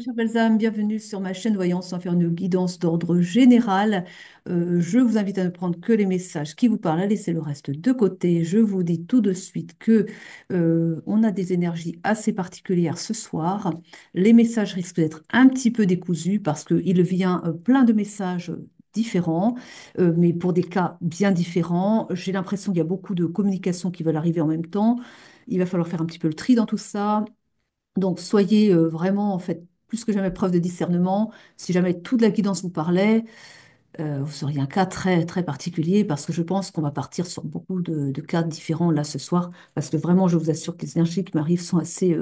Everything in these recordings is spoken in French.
cher Balsam, bienvenue sur ma chaîne Voyance sans faire une guidance d'ordre général. Je vous invite à ne prendre que les messages qui vous parlent, à laisser le reste de côté. Je vous dis tout de suite que on a des énergies assez particulières ce soir. Les messages risquent d'être un petit peu décousus parce qu'il vient plein de messages différents, mais pour des cas bien différents. J'ai l'impression qu'il y a beaucoup de communications qui veulent arriver en même temps. Il va falloir faire un petit peu le tri dans tout ça. Donc, soyez vraiment, en fait, plus que jamais preuve de discernement. Si jamais toute la guidance vous parlait, vous seriez un cas très, très particulier parce que je pense qu'on va partir sur beaucoup de cas différents là ce soir. Parce que vraiment, je vous assure que les énergies qui m'arrivent sont assez,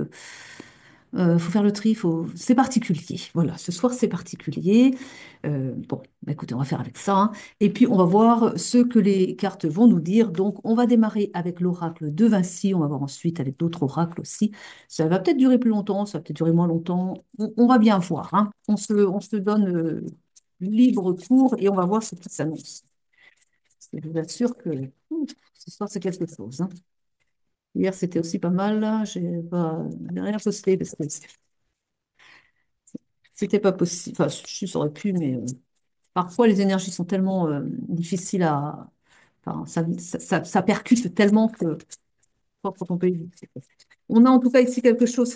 faut faire le tri, c'est particulier. Voilà, ce soir c'est particulier. Bon, bah écoutez, on va faire avec ça, hein. Et puis on va voir ce que les cartes vont nous dire. Donc on va démarrer avec l'oracle de Vinci, on va voir ensuite avec d'autres oracles aussi. Ça va peut-être durer plus longtemps, ça va peut-être durer moins longtemps. On va bien voir, hein. On se donne libre cours et on va voir ce qui s'annonce. Je vous assure que ce soir c'est quelque chose, hein. Hier c'était aussi pas mal, là. J'ai rien posté parce que c'était pas possible. Enfin, si, ça aurait pu, mais parfois les énergies sont tellement difficiles à. Enfin, ça percute tellement que quand on peut éviter. On a en tout cas ici quelque chose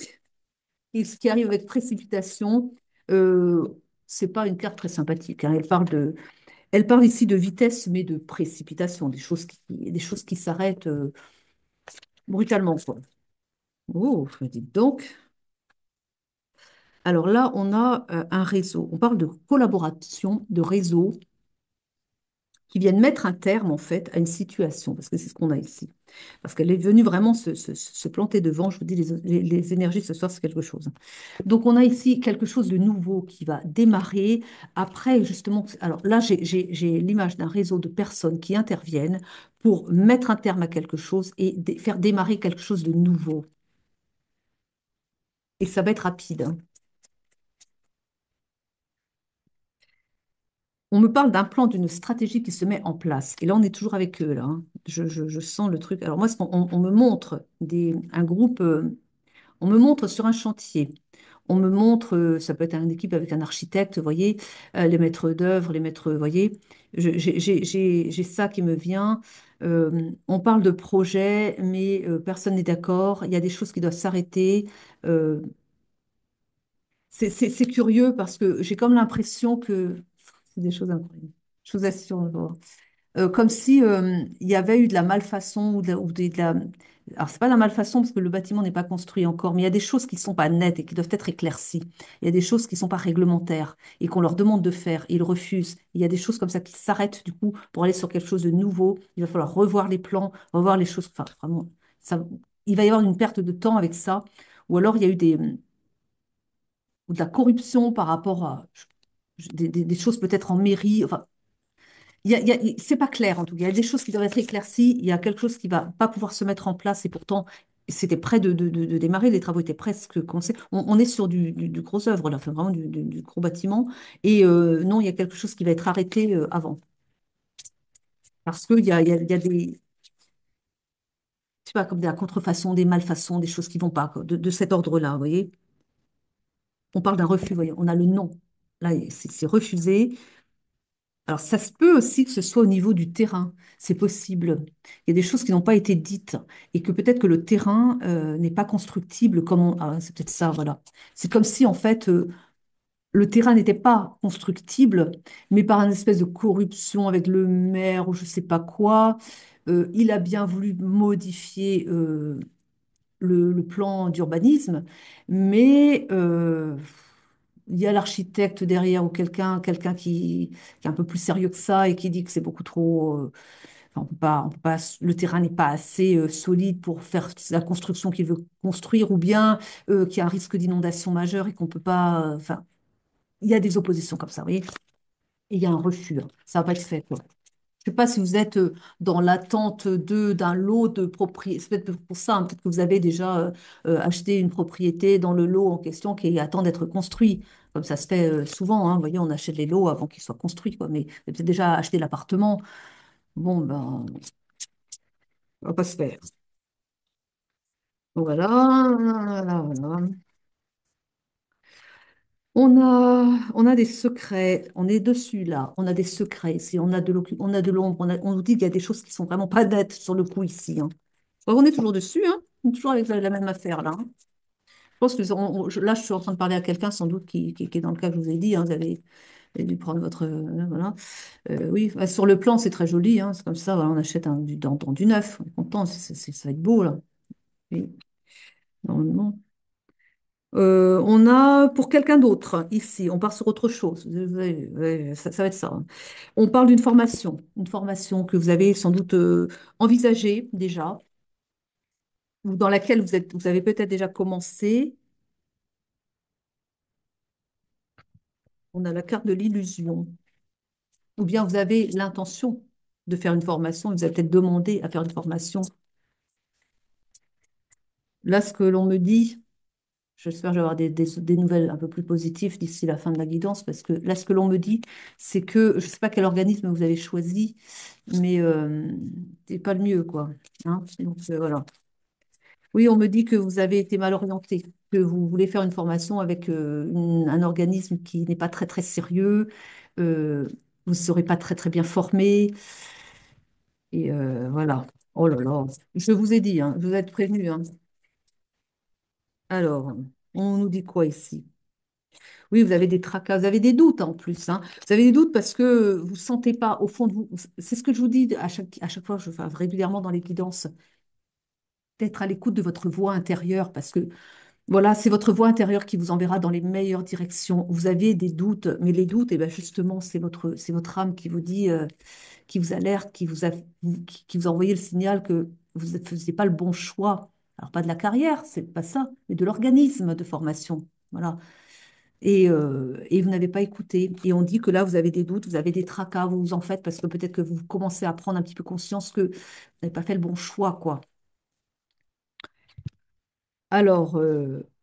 qui arrive avec précipitation. Euh, c'est pas une carte très sympathique, hein. Elle parle ici de vitesse, mais de précipitation, des choses qui s'arrêtent brutalement, quoi. Oh, dites donc. Alors là, on a un réseau. On parle de collaboration, de réseau qui viennent mettre un terme en fait à une situation, parce que c'est ce qu'on a ici. Parce qu'elle est venue vraiment se planter devant. Je vous dis, les énergies ce soir, c'est quelque chose. Donc on a ici quelque chose de nouveau qui va démarrer. Après, justement, alors là, j'ai l'image d'un réseau de personnes qui interviennent pour mettre un terme à quelque chose et faire démarrer quelque chose de nouveau. Et ça va être rapide, hein. On me parle d'un plan, d'une stratégie qui se met en place. Et là, on est toujours avec eux, là, hein. Je sens le truc. Alors moi, on me montre un groupe, on me montre sur un chantier. On me montre, ça peut être une équipe avec un architecte, vous voyez, les maîtres d'œuvre, les maîtres, vous voyez. J'ai ça qui me vient. On parle de projet, mais personne n'est d'accord. Il y a des choses qui doivent s'arrêter. Euh, c'est curieux parce que j'ai comme l'impression que c'est des choses incroyables. Je vous assure. Comme si il y avait eu de la malfaçon ou. Alors, c'est pas de la malfaçon parce que le bâtiment n'est pas construit encore, mais il y a des choses qui ne sont pas nettes et qui doivent être éclaircies. Il y a des choses qui ne sont pas réglementaires et qu'on leur demande de faire et ils refusent. Il y a des choses comme ça qui s'arrêtent du coup pour aller sur quelque chose de nouveau. Il va falloir revoir les plans, revoir les choses. Enfin, vraiment, ça, il va y avoir une perte de temps avec ça. Ou alors il y a eu ou de la corruption par rapport à des choses peut-être en mairie. Enfin, c'est pas clair en tout cas. Il y a des choses qui doivent être éclaircies. Il y a quelque chose qui va pas pouvoir se mettre en place et pourtant c'était prêt de démarrer. Les travaux étaient presque commencés. On est sur du gros œuvre là, enfin, vraiment du gros bâtiment. Et non, il y a quelque chose qui va être arrêté avant parce qu'il y a des, je sais pas, comme de la contrefaçon, des malfaçons, des choses qui vont pas quoi, de cet ordre-là. Vous voyez, on parle d'un refus. Vous voyez, on a le non. Là, c'est refusé. Alors, ça se peut aussi que ce soit au niveau du terrain. C'est possible. Il y a des choses qui n'ont pas été dites et que peut-être que le terrain n'est pas constructible comme on. Ah, c'est peut-être ça, voilà. C'est comme si, en fait, le terrain n'était pas constructible, mais par une espèce de corruption avec le maire ou je ne sais pas quoi, il a bien voulu modifier le plan d'urbanisme, mais il y a l'architecte derrière ou quelqu'un qui est un peu plus sérieux que ça et qui dit que c'est beaucoup trop. Enfin, on peut pas, le terrain n'est pas assez solide pour faire la construction qu'il veut construire, ou bien qu'il y a un risque d'inondation majeure et qu'on peut pas. Enfin, il y a des oppositions comme ça, vous voyez, et il y a un refus, hein. Ça va pas être fait, quoi. Je ne sais pas si vous êtes dans l'attente d'un lot de propriétés. C'est peut-être pour ça, hein, peut-être que vous avez déjà acheté une propriété dans le lot en question qui attend d'être construit. Comme ça se fait souvent, hein. Vous voyez, on achète les lots avant qu'ils soient construits, quoi. Mais vous avez peut-être déjà acheté l'appartement. Bon, ben, ça va pas se faire. Voilà, voilà, voilà. On a des secrets, on est dessus là, on a des secrets ici, on a de l'ombre, on nous dit qu'il y a des choses qui sont vraiment pas nettes sur le coup ici, hein. On est toujours dessus, hein, on est toujours avec la même affaire là, hein. Je pense que là, je suis en train de parler à quelqu'un sans doute qui est dans le cas que je vous ai dit, hein, vous avez dû prendre votre... voilà. Oui, bah, sur le plan, c'est très joli, hein, c'est comme ça, voilà, on achète dans du neuf, on est content, ça va être beau là. Oui, normalement. On a pour quelqu'un d'autre ici, on part sur autre chose. Ça va être ça, hein. On parle une formation que vous avez sans doute envisagée déjà, ou dans laquelle vous avez peut-être déjà commencé. On a la carte de l'illusion. Ou bien vous avez l'intention de faire une formation, vous avez peut-être demandé à faire une formation. Là, ce que l'on me dit, j'espère que je vais avoir des nouvelles un peu plus positives d'ici la fin de la guidance, parce que là, ce que l'on me dit, c'est que, je ne sais pas quel organisme vous avez choisi, mais c'est pas le mieux, quoi. Hein. Donc, voilà. Oui, on me dit que vous avez été mal orienté, que vous voulez faire une formation avec un organisme qui n'est pas très, très sérieux, vous ne serez pas très, très bien formé, et voilà. Oh là là, je vous ai dit, hein, vous êtes prévenus, hein. Alors, on nous dit quoi ici? Oui, vous avez des tracas, vous avez des doutes en plus, hein. Vous avez des doutes parce que vous ne sentez pas au fond de vous. C'est ce que je vous dis à chaque fois, enfin, régulièrement dans les guidances, d'être à l'écoute de votre voix intérieure parce que voilà, c'est votre voix intérieure qui vous enverra dans les meilleures directions. Vous avez des doutes, mais les doutes, eh ben justement, c'est votre âme qui vous dit, qui vous alerte, qui vous a envoyé le signal que vous ne faisiez pas le bon choix. Alors, pas de la carrière, c'est pas ça, mais de l'organisme de formation. Voilà. Et vous n'avez pas écouté. Et on dit que là, vous avez des doutes, vous avez des tracas, vous vous en faites parce que peut-être que vous commencez à prendre un petit peu conscience que vous n'avez pas fait le bon choix, quoi. Alors,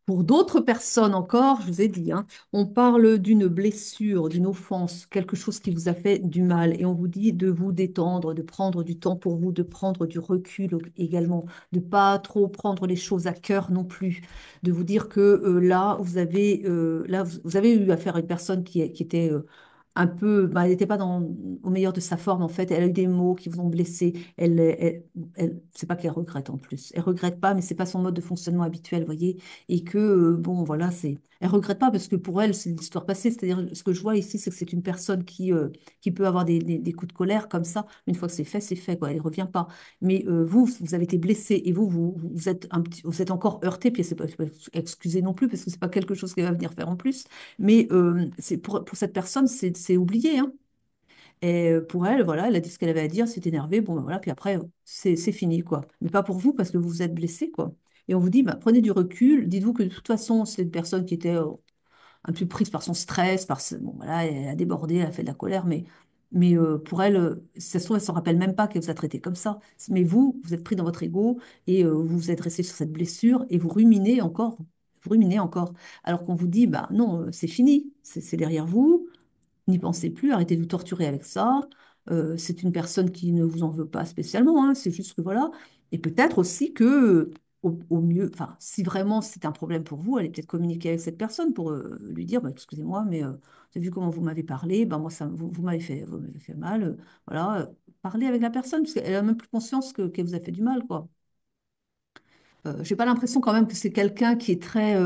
pour d'autres personnes encore, je vous ai dit, hein, on parle d'une blessure, d'une offense, quelque chose qui vous a fait du mal, et on vous dit de vous détendre, de prendre du temps pour vous, de prendre du recul également, de pas trop prendre les choses à cœur non plus, de vous dire que là, vous avez eu affaire à une personne qui était un peu, bah, elle n'était pas au meilleur de sa forme en fait. Elle a eu des mots qui vous ont blessé. C'est pas qu'elle regrette en plus. Elle regrette pas, mais c'est pas son mode de fonctionnement habituel, vous voyez. Et que bon, voilà, elle regrette pas parce que pour elle, c'est l'histoire passée. C'est-à-dire, ce que je vois ici, c'est que c'est une personne qui peut avoir des coups de colère comme ça. Une fois que c'est fait, quoi. Elle revient pas. Mais vous avez été blessé et vous êtes vous êtes encore heurté. Puis c'est pas excusez non plus parce que c'est pas quelque chose qu'elle va venir faire en plus. Mais c'est pour cette personne, c'est oublié, hein. Et pour elle, voilà, elle a dit ce qu'elle avait à dire, s'est énervée, bon, ben voilà, puis après, c'est fini, quoi. Mais pas pour vous, parce que vous vous êtes blessé, quoi. Et on vous dit, bah, prenez du recul, dites-vous que de toute façon, c'est une personne qui était un peu prise par son stress, bon, voilà, elle a débordé, elle a fait de la colère, mais pour elle, si ça se trouve, elle ne se rappelle même pas qu'elle vous a traité comme ça. Mais vous êtes pris dans votre ego et vous vous êtes resté sur cette blessure et vous ruminez encore, alors qu'on vous dit, bah non, c'est fini, c'est derrière vous. N'y pensez plus, arrêtez de vous torturer avec ça. C'est une personne qui ne vous en veut pas spécialement, hein, c'est juste que voilà. Et peut-être aussi que, au mieux, enfin, si vraiment c'est un problème pour vous, allez peut-être communiquer avec cette personne pour lui dire, bah, excusez-moi, mais vous avez vu comment vous m'avez parlé, bah, moi, vous m'avez fait mal. Voilà, parlez avec la personne, parce qu'elle a même plus conscience qu'elle vous a fait du mal, quoi. J'ai pas l'impression quand même que c'est quelqu'un qui est très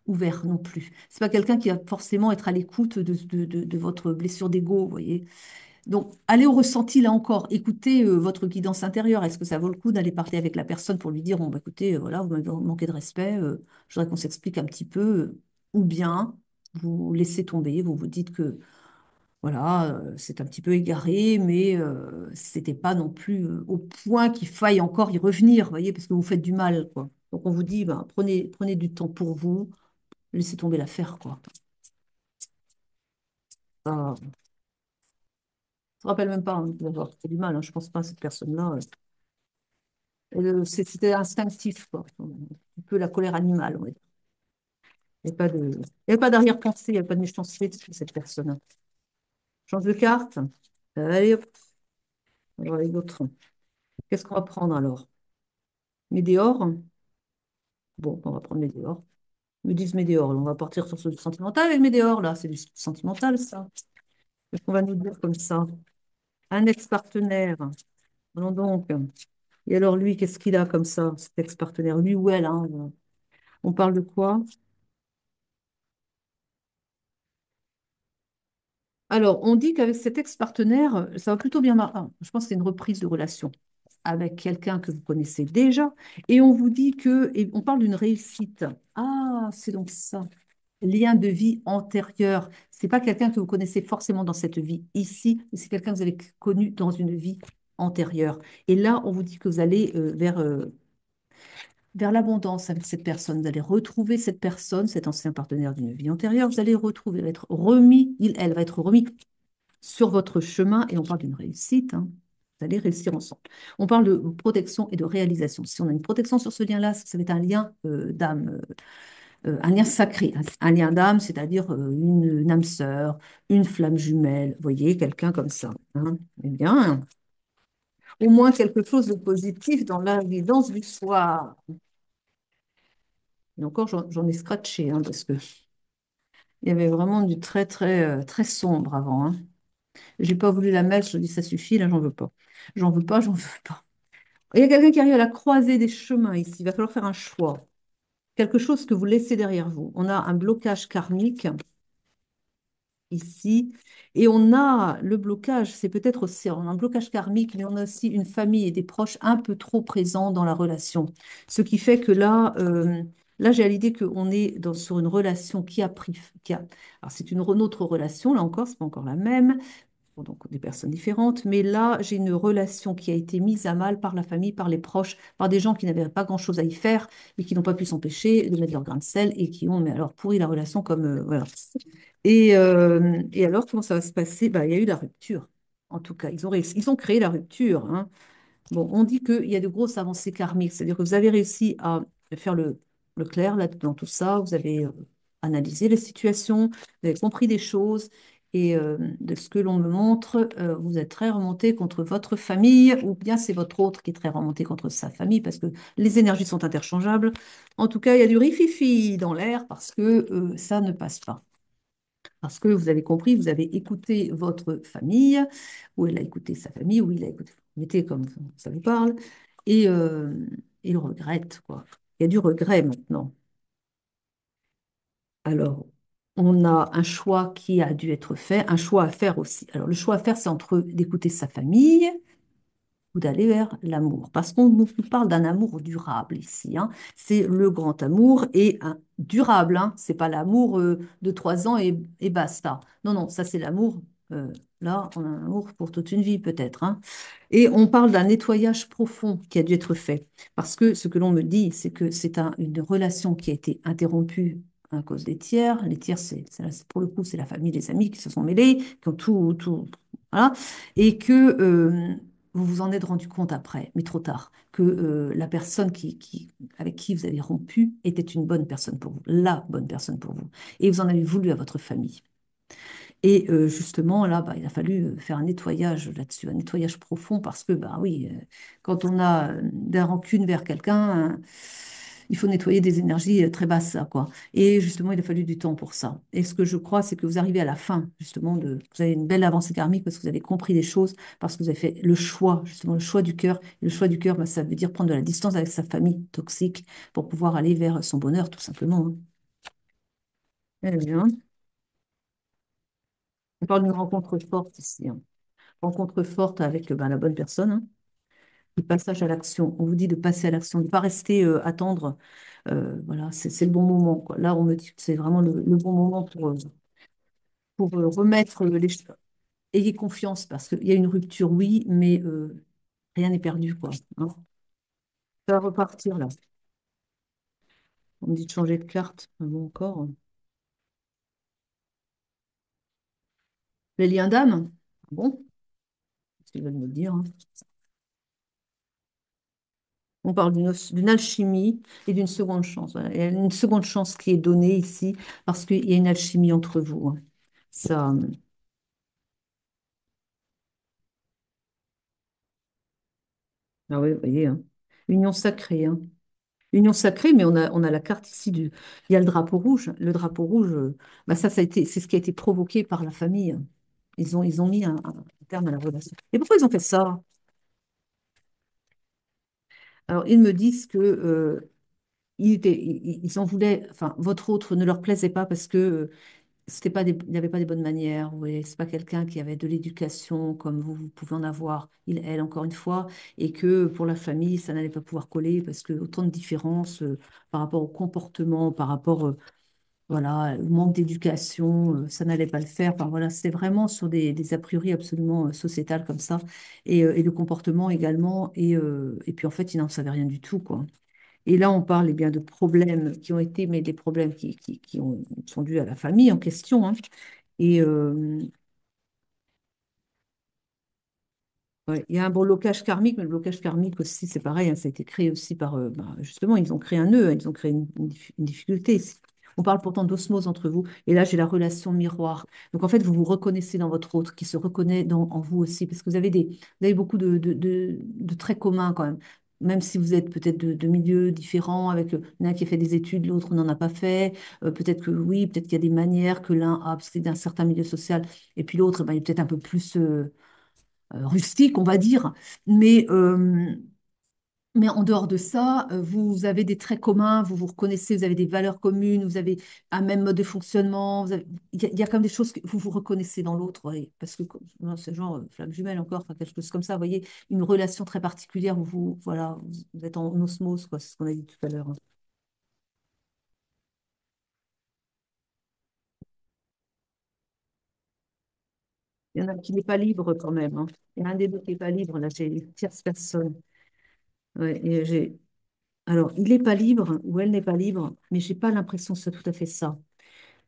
ouvert non plus. C'est pas quelqu'un qui va forcément être à l'écoute de votre blessure d'ego, vous voyez. Donc, allez au ressenti là encore. Écoutez votre guidance intérieure. Est-ce que ça vaut le coup d'aller parler avec la personne pour lui dire, bon, bah, écoutez, voilà, vous m'avez manqué de respect, je voudrais qu'on s'explique un petit peu, ou bien vous laissez tomber, vous vous dites que voilà, c'est un petit peu égaré, mais c'était pas non plus au point qu'il faille encore y revenir, vous voyez, parce que vous faites du mal, quoi. Donc on vous dit, ben, prenez du temps pour vous, laissez tomber l'affaire, quoi. Ça, je me rappelle même pas hein, d'avoir fait du mal, hein. Je pense pas à cette personne-là. C'était instinctif, quoi. Un peu la colère animale, on va dire. Il n'y a pas il y a pas d'arrière-pensée, il n'y a pas de méchanceté de cette personne. Change de carte. Allez, hop, on va voir les autres. Qu'est-ce qu'on va prendre alors? Météore. Bon, on va prendre Météore. Ils me disent Météor. On va partir sur ce sentimental avec Météor, là. C'est du sentimental, ça. Qu'est-ce qu'on va nous dire comme ça? Un ex-partenaire. Allons donc. Et alors, lui, qu'est-ce qu'il a comme ça, cet ex-partenaire? Lui ou elle, hein? On parle de quoi? Alors, on dit qu'avec cet ex-partenaire, ça va plutôt bien marcher. Je pense que c'est une reprise de relation avec quelqu'un que vous connaissez déjà. Et on vous dit que, et on parle d'une réussite. Ah, c'est donc ça. Lien de vie antérieur. C'est pas quelqu'un que vous connaissez forcément dans cette vie ici, mais c'est quelqu'un que vous avez connu dans une vie antérieure. Et là, on vous dit que vous allez vers l'abondance avec cette personne. Vous allez retrouver cette personne, cet ancien partenaire d'une vie antérieure. Vous allez retrouver, elle va être remis, elle va être remis sur votre chemin. Et on parle d'une réussite, hein. Vous allez réussir ensemble. On parle de protection et de réalisation. Si on a une protection sur ce lien-là, ça va être un lien d'âme, un lien sacré, un lien d'âme, c'est-à-dire une âme sœur, une flamme jumelle. Vous voyez, quelqu'un comme ça, hein. Eh bien, au moins quelque chose de positif dans la guidance du soir. Et encore, j'en ai scratché, hein, parce que il y avait vraiment du très, très, très sombre avant, hein. J'ai pas voulu la mettre, je dis ça suffit, là, j'en veux pas. J'en veux pas, j'en veux pas. Il y a quelqu'un qui arrive à la croisée des chemins ici. Il va falloir faire un choix. Quelque chose que vous laissez derrière vous. On a un blocage karmique ici. Et on a le blocage, c'est peut-être aussi on a un blocage karmique, mais on a aussi une famille et des proches un peu trop présents dans la relation. Ce qui fait que là, là j'ai l'idée qu'on est sur une relation qui a pris, alors c'est une autre relation, là encore, c'est pas encore la même, bon, donc des personnes différentes, mais là j'ai une relation qui a été mise à mal par la famille, par les proches, par des gens qui n'avaient pas grand-chose à y faire, mais qui n'ont pas pu s'empêcher de mettre leur grain de sel et qui ont, mais alors, pourri la relation comme, voilà. Et alors, comment ça va se passer? Bah, il y a eu la rupture. En tout cas, ils ont réussi, ils ont créé la rupture, hein. Bon, on dit qu'il y a de grosses avancées karmiques, c'est-à-dire que vous avez réussi à faire le clair là, dans tout ça, vous avez analysé les situations, vous avez compris des choses, et de ce que l'on me montre, vous êtes très remonté contre votre famille, ou bien c'est votre autre qui est très remonté contre sa famille, parce que les énergies sont interchangeables. En tout cas, il y a du rififi dans l'air, parce que ça ne passe pas. Parce que vous avez compris, vous avez écouté votre famille, ou elle a écouté sa famille, ou il a écouté, mettez comme ça vous parle, et il regrette, quoi. Il y a du regret maintenant. Alors, on a un choix qui a dû être fait, un choix à faire aussi. Alors, le choix à faire, c'est entre d'écouter sa famille ou d'aller vers l'amour. Parce qu'on nous parle d'un amour durable ici, hein. C'est le grand amour et un durable, hein. C'est pas l'amour de 3 ans et basta. Non, non, ça c'est l'amour. Là, on a un amour pour toute une vie peut-être, hein. Et on parle d'un nettoyage profond qui a dû être fait. Parce que ce que l'on me dit, c'est que c'est une relation qui a été interrompue à cause des tiers. Les tiers, pour le coup, c'est la famille, les amis qui se sont mêlés, qui ont tout, voilà. Et que vous vous en êtes rendu compte après, mais trop tard, que la personne avec qui vous avez rompu était une bonne personne pour vous, la bonne personne pour vous. Et vous en avez voulu à votre famille. Et justement, là, bah, il a fallu faire un nettoyage là-dessus, un nettoyage profond, parce que, bah oui, quand on a de la rancune vers quelqu'un, il faut nettoyer des énergies très basses, là, quoi. Et justement, il a fallu du temps pour ça. Et ce que je crois, c'est que vous arrivez à la fin, justement, vous avez une belle avancée karmique parce que vous avez compris des choses, parce que vous avez fait le choix, justement, le choix du cœur. Et le choix du cœur, bah, ça veut dire prendre de la distance avec sa famille toxique pour pouvoir aller vers son bonheur, tout simplement, hein. Eh bien, on parle d'une rencontre forte ici, hein. Rencontre forte avec ben, la bonne personne, hein. Le passage à l'action. On vous dit de passer à l'action, de ne pas rester attendre. Voilà, c'est le bon moment, quoi. Là, on me dit que c'est vraiment le bon moment pour remettre les choses. Ayez confiance parce qu'il y a une rupture, oui, mais rien n'est perdu, quoi, hein. Ça va repartir là. On me dit de changer de carte. Ah bon, encore. Les liens d'âme. Ah bon, ce qu'ils veulent me dire, hein. On parle d'une alchimie et d'une seconde chance. Voilà. Il y a une seconde chance qui est donnée ici parce qu'il y a une alchimie entre vous, hein. Ça, ah oui, vous voyez, hein. Union sacrée, hein. Union sacrée, mais on a la carte ici du. Il y a le drapeau rouge. Le drapeau rouge, bah ça a été, c'est ce qui a été provoqué par la famille. Ils ont mis un terme à la relation. Et pourquoi ils ont fait ça? Alors, ils me disent que ils en voulaient, enfin, votre autre ne leur plaisait pas parce que c'était pas il n'avait pas des bonnes manières. Oui, c'est pas quelqu'un qui avait de l'éducation comme vous pouvez en avoir, elle, encore une fois, et que pour la famille, ça n'allait pas pouvoir coller parce que autant de différences par rapport au comportement, par rapport voilà, le manque d'éducation, ça n'allait pas le faire. Enfin, voilà, c'était vraiment sur des a priori absolument sociétales comme ça, et le comportement également. Et puis en fait, ils n'en savaient rien du tout, quoi. Et là, on parle eh bien de problèmes qui ont été, mais des problèmes sont dus à la famille en question, hein. Et, ouais, il y a un bon blocage karmique, mais le blocage karmique aussi, c'est pareil, hein, ça a été créé aussi par, justement, ils ont créé un nœud, hein, ils ont créé une difficulté. On parle pourtant d'osmose entre vous, et là, j'ai la relation miroir. Donc, en fait, vous vous reconnaissez dans votre autre, qui se reconnaît en vous aussi, parce que vous avez beaucoup de traits communs quand même si vous êtes peut-être de milieux différents, avec l'un qui a fait des études, l'autre n'en a pas fait, peut-être que oui, peut-être qu'il y a des manières que l'un a, parce que c'est d'un certain milieu social, et puis l'autre, il est peut-être un peu plus rustique, on va dire. Mais, euh, mais en dehors de ça, vous avez des traits communs, vous vous reconnaissez, vous avez des valeurs communes, vous avez un même mode de fonctionnement. Il y a comme des choses que vous vous reconnaissez dans l'autre, ouais, parce que non, c'est genre flamme jumelle encore, enfin, quelque chose comme ça. Vous voyez, une relation très particulière où voilà, vous êtes en osmose, quoi, c'est ce qu'on a dit tout à l'heure, hein. Il y en a qui n'est pas libre quand même, hein. Il y en a un des deux qui n'est pas libre, là, j'ai une tierce personne. Ouais, et alors, il n'est pas libre ou elle n'est pas libre, mais j'ai pas l'impression que c'est tout à fait ça.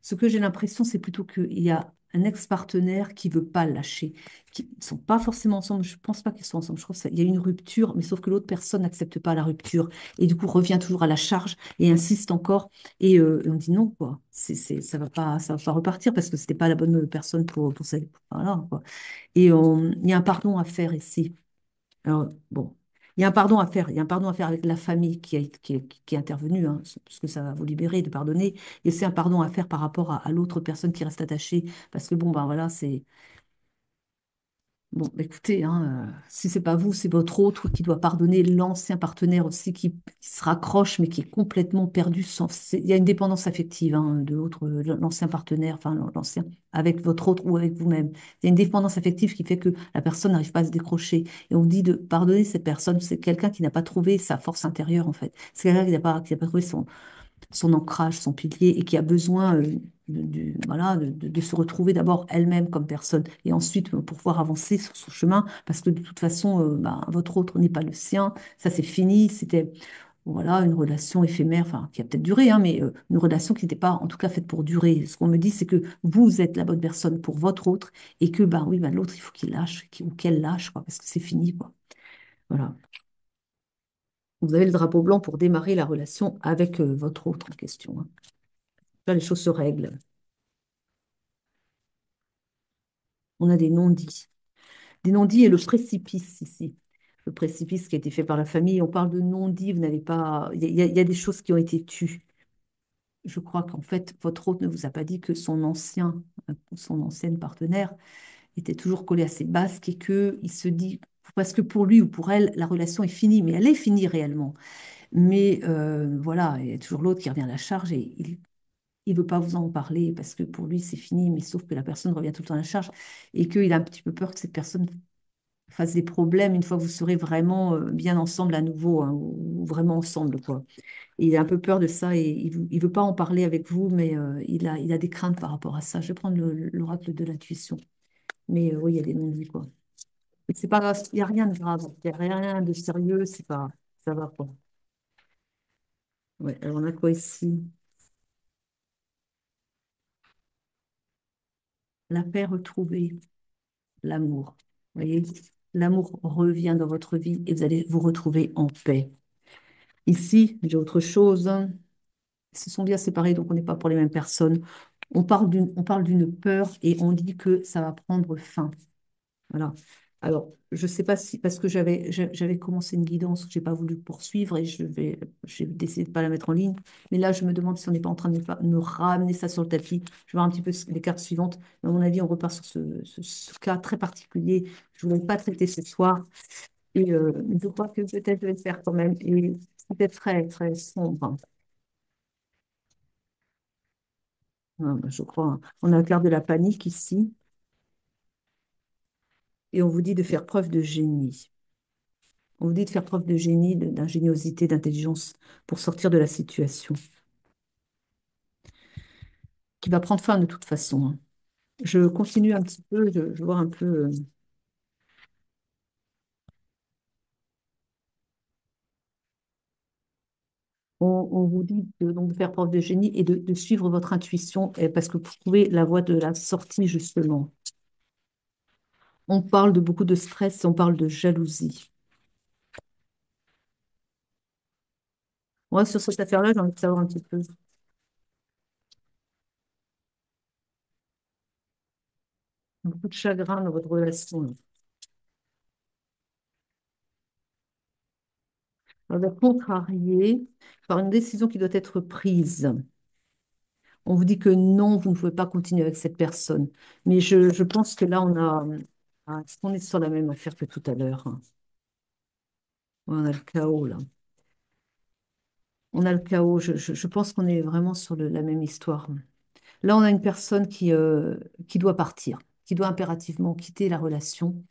Ce que j'ai l'impression, c'est plutôt qu'il y a un ex-partenaire qui veut pas le lâcher, qui ne sont pas forcément ensemble. Je pense pas qu'ils sont ensemble. Je crois qu'il y a une rupture, mais sauf que l'autre personne n'accepte pas la rupture et du coup revient toujours à la charge et insiste encore. Et on dit non, quoi. Ça va pas repartir parce que c'était pas la bonne personne pour ça. Voilà, quoi. Il y a un pardon à faire ici. Alors, bon, il y a un pardon à faire. Il y a un pardon à faire avec la famille qui est intervenue, hein, parce que ça va vous libérer de pardonner. Et c'est un pardon à faire par rapport à l'autre personne qui reste attachée. Parce que bon, ben voilà, c'est. Bon, bah, écoutez, hein, si c'est pas vous, c'est votre autre qui doit pardonner l'ancien partenaire aussi qui se raccroche, mais qui est complètement perdu. Il y a une dépendance affective hein, de l'autre, l'ancien partenaire, enfin l'ancien, avec votre autre ou avec vous-même. Il y a une dépendance affective qui fait que la personne n'arrive pas à se décrocher. Et on dit de pardonner cette personne, c'est quelqu'un qui n'a pas trouvé sa force intérieure en fait. C'est quelqu'un qui n'a pas trouvé son ancrage, son pilier, et qui a besoin voilà, de se retrouver d'abord elle-même comme personne, et ensuite pour pouvoir avancer sur son chemin, parce que de toute façon, bah, votre autre n'est pas le sien, ça c'est fini, c'était voilà, une relation éphémère, enfin, qui a peut-être duré, hein, mais une relation qui n'était pas en tout cas faite pour durer. Ce qu'on me dit, c'est que vous êtes la bonne personne pour votre autre, et que bah, oui, bah, l'autre, il faut qu'il lâche, ou qu'elle lâche, quoi, parce que c'est fini, quoi. Voilà. Vous avez le drapeau blanc pour démarrer la relation avec votre autre en question, hein. Là, les choses se règlent. On a des non-dits. Des non-dits et le précipice ici. Le précipice qui a été fait par la famille. On parle de non-dits, vous n'avez pas. Il y a des choses qui ont été tues. Je crois qu'en fait, votre hôte ne vous a pas dit que son ancienne partenaire était toujours collé à ses basques et que il se dit, parce que pour lui ou pour elle, la relation est finie, mais elle est finie réellement. Mais voilà, il y a toujours l'autre qui revient à la charge et il veut pas vous en parler parce que pour lui, c'est fini, mais sauf que la personne revient tout le temps à la charge et qu'il a un petit peu peur que cette personne fasse des problèmes une fois que vous serez vraiment bien ensemble à nouveau, hein, ou vraiment ensemble, quoi. Et il a un peu peur de ça et il veut pas en parler avec vous, mais il a des craintes par rapport à ça. Je vais prendre l'oracle de l'intuition. Mais oui, il y a des non-dits, quoi. Mais c'est pas grave, il n'y a rien de grave, il n'y a rien de sérieux, c'est pas, ça va, quoi. Ouais, alors on a quoi ici? La paix retrouvée, l'amour. Vous voyez, l'amour revient dans votre vie et vous allez vous retrouver en paix. Ici, j'ai autre chose. Ils se sont bien séparés, donc on n'est pas pour les mêmes personnes. On parle d'une peur et on dit que ça va prendre fin. Voilà. Alors, je ne sais pas si, parce que j'avais commencé une guidance que je n'ai pas voulu poursuivre et j'ai décidé de ne pas la mettre en ligne. Mais là, je me demande si on n'est pas en train de me ramener ça sur le tapis. Je vais voir un petit peu les cartes suivantes. Mais à mon avis, on repart sur ce cas très particulier. Je ne voulais pas traiter ce soir. Et je crois que peut-être je vais le faire quand même. Et c'est peut-être très, très sombre, hein. Je crois, hein. On a le carte de la panique ici. Et on vous dit de faire preuve de génie. On vous dit de faire preuve de génie, d'ingéniosité, d'intelligence pour sortir de la situation, qui va prendre fin de toute façon, hein. Je continue un petit peu, je vois un peu. On vous dit donc de faire preuve de génie et de suivre votre intuition, parce que pour trouver la voie de la sortie, justement. On parle de beaucoup de stress, on parle de jalousie. Moi, sur cette affaire-là, j'ai envie de savoir un petit peu. Beaucoup de chagrin dans votre relation. On va contrarier par une décision qui doit être prise. On vous dit que non, vous ne pouvez pas continuer avec cette personne. Mais je pense que là, on a. Est-ce qu'on est sur la même affaire que tout à l'heure, hein? Ouais, on a le chaos, là. On a le chaos. Je pense qu'on est vraiment sur la même histoire. Là, on a une personne qui doit partir, qui doit impérativement quitter la relation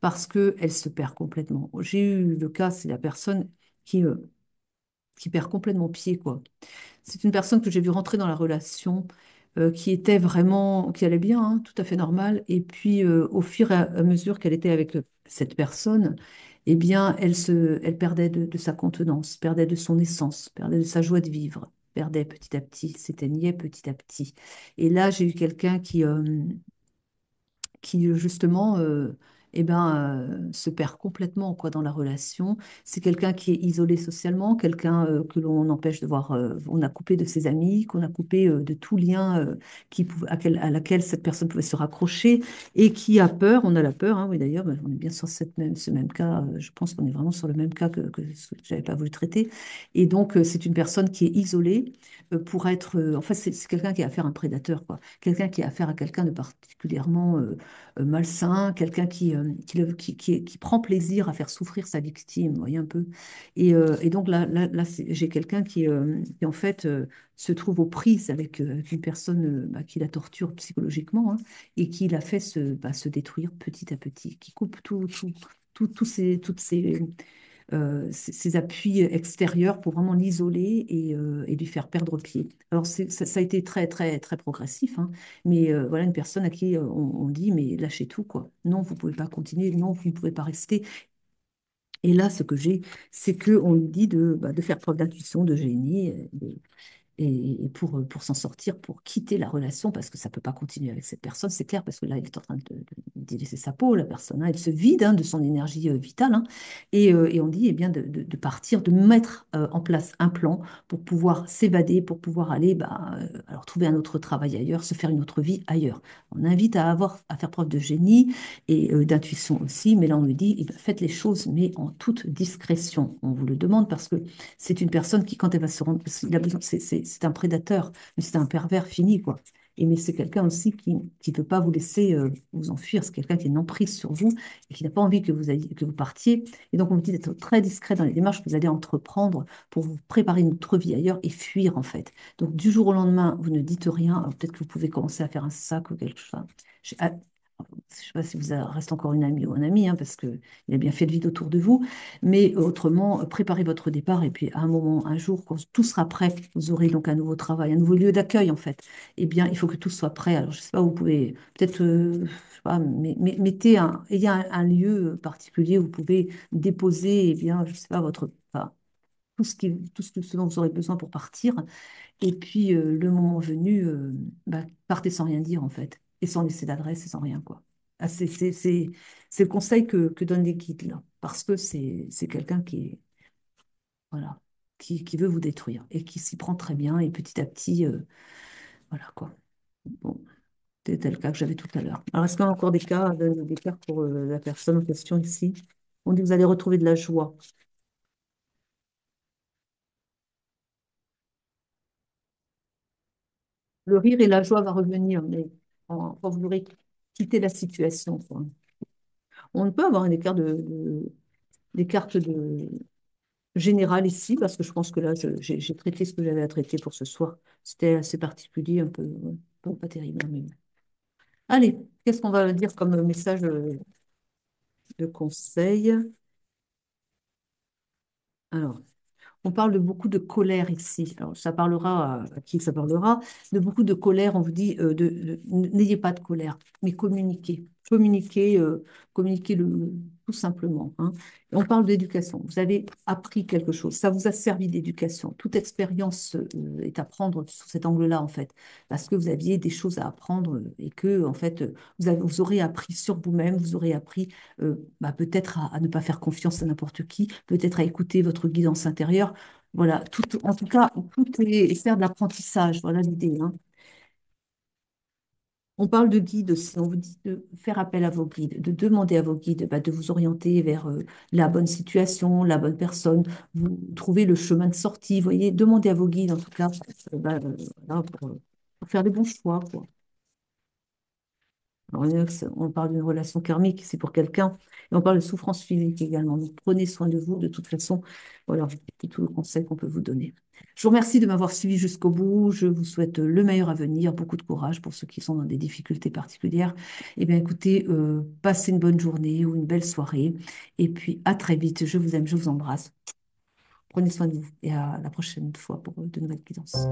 parce qu'elle se perd complètement. J'ai eu le cas, c'est la personne qui, euh, qui perd complètement pied, quoi. C'est une personne que j'ai vue rentrer dans la relation, qui était vraiment, qui allait bien, hein, tout à fait normal. Et puis, au fur et à mesure qu'elle était avec cette personne, eh bien, elle perdait de sa contenance, perdait de son essence, perdait de sa joie de vivre, perdait petit à petit, s'éteignait petit à petit. Et là, j'ai eu quelqu'un qui justement se perd complètement quoi, dans la relation. C'est quelqu'un qui est isolé socialement, quelqu'un que l'on empêche de voir, on a coupé de ses amis, qu'on a coupé de tout lien à laquelle cette personne pouvait se raccrocher et qui a peur, on a la peur, hein, oui d'ailleurs, on est bien sur ce même cas, je pense qu'on est vraiment sur le même cas que ce que j'avais pas voulu traiter. Et donc, c'est une personne qui est isolée pour être, en fait, c'est quelqu'un qui a affaire à un prédateur, quoi. Quelqu'un qui a affaire à quelqu'un de particulièrement malsain, quelqu'un qui prend plaisir à faire souffrir sa victime, vous voyez un peu. Et donc là j'ai quelqu'un qui, en fait, se trouve aux prises avec une personne qui la torture psychologiquement, hein, et qui la fait se détruire petit à petit, qui coupe toutes ces appuis extérieurs pour vraiment l'isoler et lui faire perdre pied. Alors ça a été très très très progressif, hein, mais voilà une personne à qui on dit mais lâchez tout quoi. Non, vous pouvez pas continuer, non, vous ne pouvez pas rester. Et là, ce que j'ai, c'est que on lui dit de faire preuve d'intuition, de génie, et pour s'en sortir, pour quitter la relation, parce que ça ne peut pas continuer avec cette personne, c'est clair, parce que là, il est en train de laisser sa peau, la personne, hein, elle se vide hein, de son énergie vitale, hein, et on dit eh bien, de partir, de mettre en place un plan pour pouvoir s'évader, pour pouvoir aller alors, trouver un autre travail ailleurs, se faire une autre vie ailleurs. On invite à faire preuve de génie et d'intuition aussi, mais là, on lui dit eh ben, faites les choses, mais en toute discrétion. On vous le demande parce que c'est une personne qui, quand elle va se rendre, il a besoin, c'est un prédateur, mais c'est un pervers fini, quoi. Et mais c'est quelqu'un aussi qui ne veut pas vous laisser vous enfuir. C'est quelqu'un qui a une emprise sur vous et qui n'a pas envie que vous partiez. Et donc, on vous dit d'être très discret dans les démarches que vous allez entreprendre pour vous préparer une autre vie ailleurs et fuir, en fait. Donc, du jour au lendemain, vous ne dites rien. Alors, peut-être que vous pouvez commencer à faire un sac ou quelque chose. Enfin, je ne sais pas si vous reste encore une amie ou un ami, hein, parce qu'il a bien fait le vide autour de vous. Mais autrement, préparez votre départ et puis à un moment, un jour, quand tout sera prêt, vous aurez donc un nouveau travail, un nouveau lieu d'accueil en fait. Eh bien, il faut que tout soit prêt. Alors, je ne sais pas, vous pouvez peut-être, je sais pas, ayez un lieu particulier où vous pouvez déposer, eh bien, je ne sais pas, enfin, ce dont vous aurez besoin pour partir. Et puis, le moment venu, partez sans rien dire, en fait, et sans laisser d'adresse et sans rien, quoi. Ah, c'est le conseil que donnent les guides, là, parce que c'est quelqu'un voilà, qui veut vous détruire et qui s'y prend très bien, et petit à petit, voilà, quoi. Bon. C'était le cas que j'avais tout à l'heure. Alors, est-ce qu'il y a encore des cas pour la personne en question ici? On dit que vous allez retrouver de la joie. Le rire et la joie va revenir, mais quand vous aurez quitté la situation, quoi. On peut avoir un écart des cartes générales ici, parce que je pense que là, j'ai traité ce que j'avais à traiter pour ce soir. C'était assez particulier, un peu, pas terrible, hein, mais bon. Allez, qu'est-ce qu'on va dire comme message de conseil? Alors, on parle de beaucoup de colère ici. Alors, ça parlera à qui ça parlera. De beaucoup de colère, on vous dit n'ayez pas de colère, mais communiquez. Communiquez, communiquez tout simplement, hein. Et on parle d'éducation. Vous avez appris quelque chose. Ça vous a servi d'éducation. Toute expérience est à prendre sous cet angle-là, en fait, parce que vous aviez des choses à apprendre et que, en fait, vous aurez appris sur vous-même. Vous aurez appris peut-être à ne pas faire confiance à n'importe qui, peut-être à écouter votre guidance intérieure. Voilà, en tout cas, tout est faire de l'apprentissage. Voilà l'idée, hein. On parle de guide aussi. On vous dit de faire appel à vos guides, de demander à vos guides de vous orienter vers la bonne situation, la bonne personne, vous trouvez le chemin de sortie. Vous voyez, demandez à vos guides, en tout cas, voilà, pour faire des bons choix, quoi. Alors, on parle d'une relation karmique, c'est pour quelqu'un. Et on parle de souffrance physique également. Donc, prenez soin de vous. De toute façon, voilà, c'est tout le conseil qu'on peut vous donner. Je vous remercie de m'avoir suivi jusqu'au bout. Je vous souhaite le meilleur à venir, beaucoup de courage pour ceux qui sont dans des difficultés particulières. Eh bien, écoutez, passez une bonne journée ou une belle soirée. Et puis, à très vite. Je vous aime, je vous embrasse. Prenez soin de vous et à la prochaine fois pour de nouvelles guidances.